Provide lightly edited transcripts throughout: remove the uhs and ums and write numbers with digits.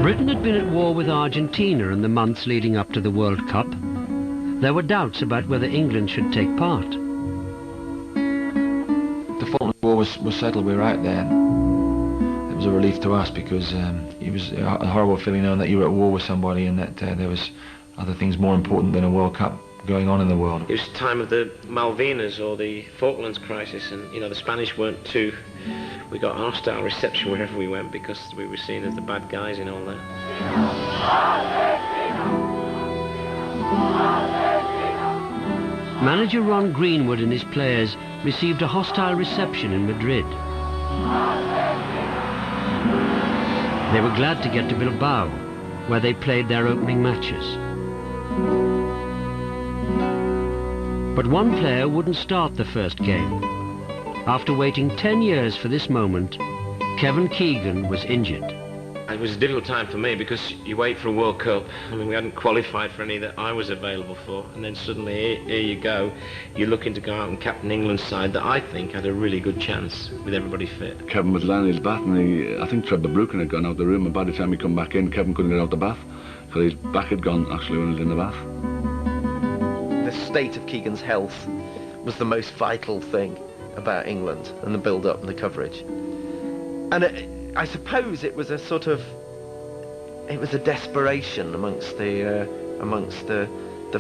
Britain had been at war with Argentina in the months leading up to the World Cup. There were doubts about whether England should take part. The Falklands War was settled, we were out there. It was a relief to us because it was a horrible feeling knowing that you were at war with somebody and that there was other things more important than a World Cup going on in the world. It was the time of the Malvinas or the Falklands crisis, and you know the Spanish weren't too. We got hostile reception wherever we went because we were seen as the bad guys in all that. Manager Ron Greenwood and his players received a hostile reception in Madrid. They were glad to get to Bilbao, where they played their opening matches. But one player wouldn't start the first game. After waiting 10 years for this moment, Kevin Keegan was injured. It was a difficult time for me because you wait for a World Cup. I mean, we hadn't qualified for any that I was available for, and then suddenly here you go. You're looking to go out and captain England's side that I think had a really good chance with everybody fit. Kevin was lying in his bath, and I think Trevor Brooken had gone out the room, and by the time he come back in, Kevin couldn't get out the bath because his back had gone actually when he was in the bath. The state of Keegan's health was the most vital thing about England and the build-up and the coverage. And I suppose it was a sort of, it was a desperation amongst the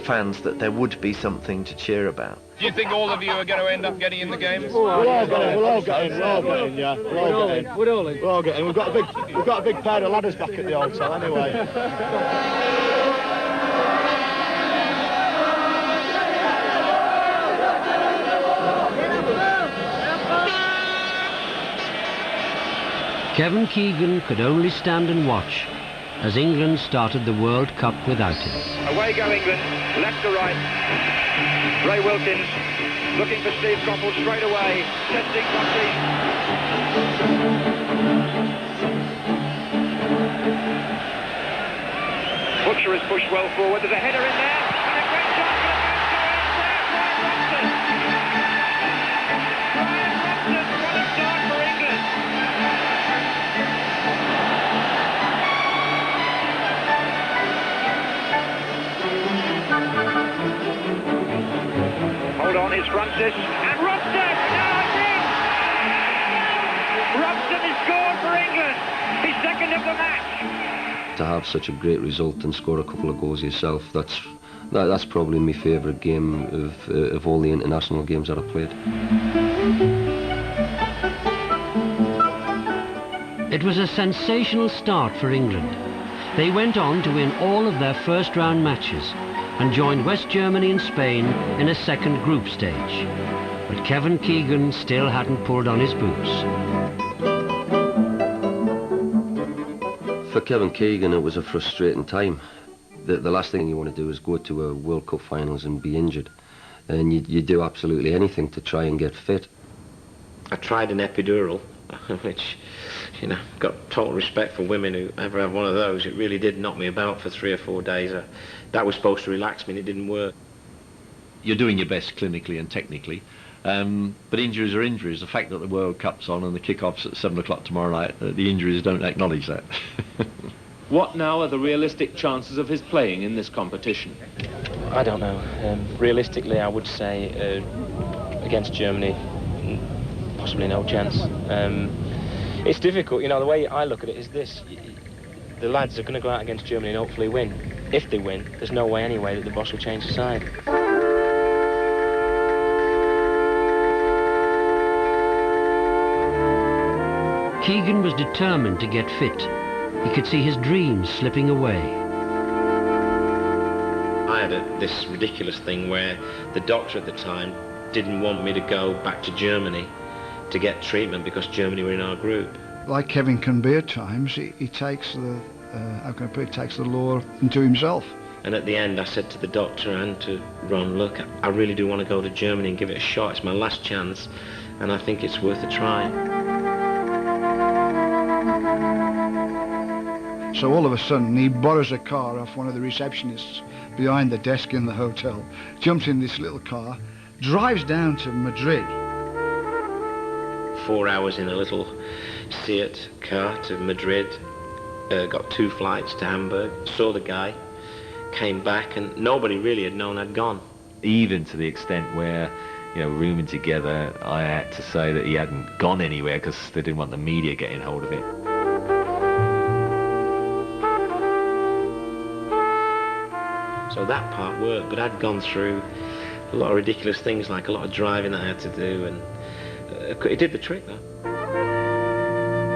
fans that there would be something to cheer about. Do you think all of you are going to end up getting in the games? We'll all get in, yeah. We'll all get in. We've got a big pair of ladders back at the hotel anyway. Kevin Keegan could only stand and watch as England started the World Cup without him. Away go England, left to right. Ray Wilkins looking for Steve Coppell straight away. Testing Buckley. Butcher has pushed well forward. There's a header in there. And a great shot for the Brian Robson. What a start for England. Hold on, here's Francis, and Robson! Robson has scored for England, his second of the match. To have such a great result and score a couple of goals yourself, that's probably my favourite game of all the international games that I've played. It was a sensational start for England. They went on to win all of their first round matches and joined West Germany and Spain in a second group stage. But Kevin Keegan still hadn't pulled on his boots. For Kevin Keegan, it was a frustrating time. The last thing you want to do is go to a World Cup finals and be injured. And you do absolutely anything to try and get fit. I tried an epidural, which, you know, got total respect for women who ever have one of those. It really did knock me about for 3 or 4 days. That was supposed to relax me and it didn't work. You're doing your best clinically and technically, but injuries are injuries. The fact that the World Cup's on and the kick-off's at 7 o'clock tomorrow night, the injuries don't acknowledge that. What now are the realistic chances of his playing in this competition? I don't know. Realistically, I would say against Germany, possibly no chance. It's difficult, you know, the way I look at it is this. The lads are going to go out against Germany and hopefully win. If they win, there's no way anyway that the boss will change the side. Keegan was determined to get fit. He could see his dreams slipping away. I had this ridiculous thing where the doctor at the time didn't want me to go back to Germany to get treatment because Germany were in our group. Like Kevin can be at times, he takes the takes the law into himself. And at the end I said to the doctor and to Ron, look, I really do want to go to Germany and give it a shot. It's my last chance and I think it's worth a try. So all of a sudden he borrows a car off one of the receptionists behind the desk in the hotel, jumps in this little car, drives down to Madrid. 4 hours in a little Seat car to Madrid. got 2 flights to Hamburg, saw the guy, came back, and nobody really had known I'd gone. Even to the extent where, you know, rooming together, I had to say that he hadn't gone anywhere because they didn't want the media getting hold of it. So that part worked, but I'd gone through a lot of ridiculous things, like a lot of driving that I had to do, and it did the trick, though.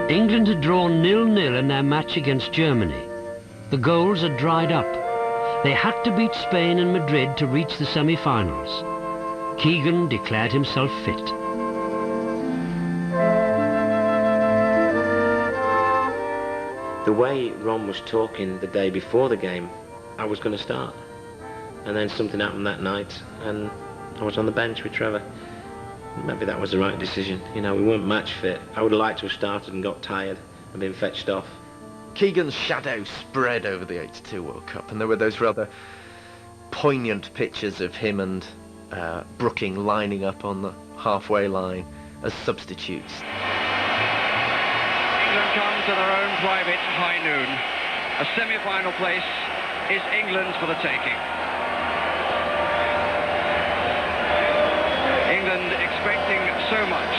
England had drawn 0-0 in their match against Germany. The goals had dried up. They had to beat Spain and Madrid to reach the semi-finals. Keegan declared himself fit. The way Ron was talking the day before the game, I was going to start. And then something happened that night, and I was on the bench with Trevor. Maybe that was the right decision. You know, we weren't match fit. I would have liked to have started and got tired and been fetched off. Keegan's shadow spread over the 82 World Cup, and there were those rather poignant pictures of him and Brooking lining up on the halfway line as substitutes. England come to their own private high noon. A semi-final place is England's for the taking. England expecting so much.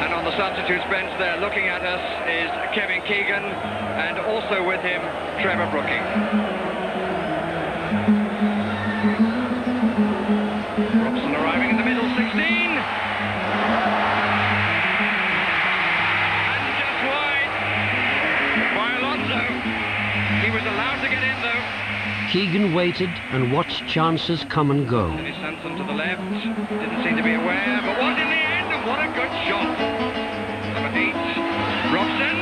And on the substitutes bench there looking at us is Kevin Keegan, and also with him Trevor Brooking. Robson arriving in the middle, 16. And just wide by Alonso. He was allowed to get in though. Keegan waited and watched chances come and go. And he sent them to the left. Didn't seem to be aware, but was in the end, and what a good shot. Number 8, Robson.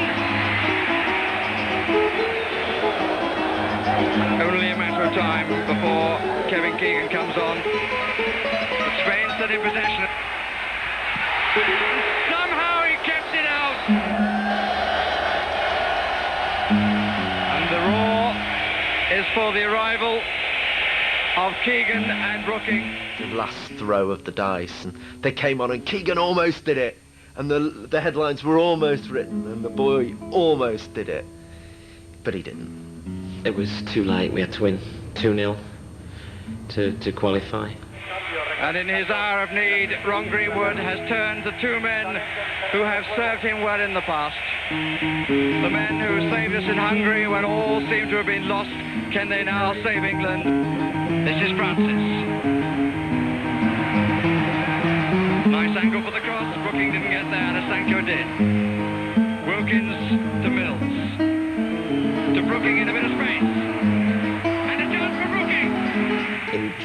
Only a matter of time before Kevin Keegan comes on. But Spain still in possession. Somehow he kept it out. And the roar is for the arrival of Keegan and Brooking. The last throw of the dice, and they came on, and Keegan almost did it, and the headlines were almost written, and the boy almost did it, but he didn't. It was too late. We had to win 2-0 to qualify. And in his hour of need, Ron Greenwood has turned to 2 men who have served him well in the past. The men who saved us in Hungary when all seemed to have been lost. Can they now save England? This is Francis. Nice angle for the cross. Brooking didn't get there, and Asanko did. Wilkins to Mills. To Brooking in a bit of space. And a chance for Brooking.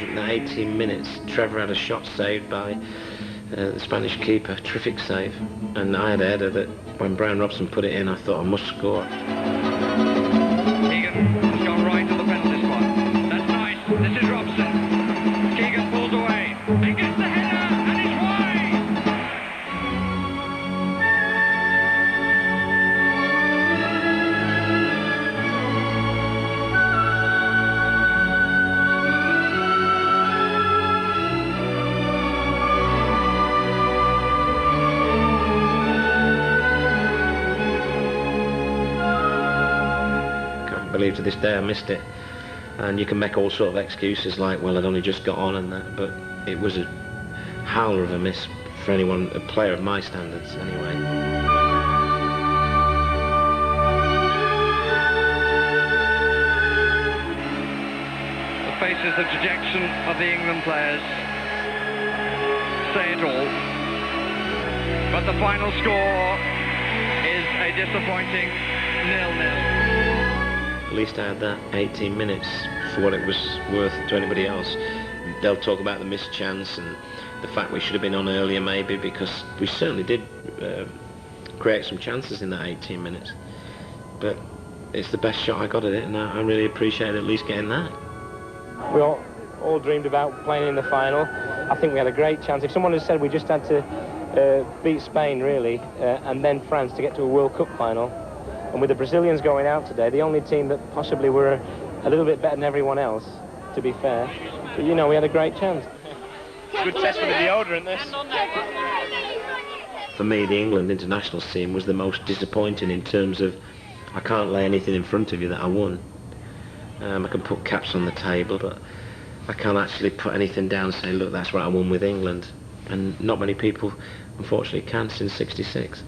In the 18 minutes, Trevor had a shot saved by the Spanish keeper, terrific save. And I had a header that when Brian Robson put it in, I thought I must score. Keegan has gone right to the penalty spot. That's nice. This is Robson. Keegan pulls away and gets the header, and it's wide. Believe to this day I missed it, and you can make all sort of excuses like, well, I'd only just got on and that, but it was a howler of a miss for anyone, a player of my standards anyway. The faces of dejection of the England players say it all, but the final score is a disappointing 0-0. At least I had that 18 minutes for what it was worth to anybody else. They'll talk about the missed chance and the fact we should have been on earlier maybe, because we certainly did create some chances in that 18 minutes. But it's the best shot I got at it, and I really appreciate at least getting that. We all dreamed about playing in the final. I think we had a great chance. If someone had said we just had to beat Spain, really, and then France to get to a World Cup final, and with the Brazilians going out today, the only team that possibly were a little bit better than everyone else, to be fair. But, you know, we had a great chance. Good test for the deodorant, this. for me, the England international scene was the most disappointing in terms of I can't lay anything in front of you that I won. I can put caps on the table, but I can't actually put anything down and say, look, that's what I won with England. And not many people, unfortunately, can since '66.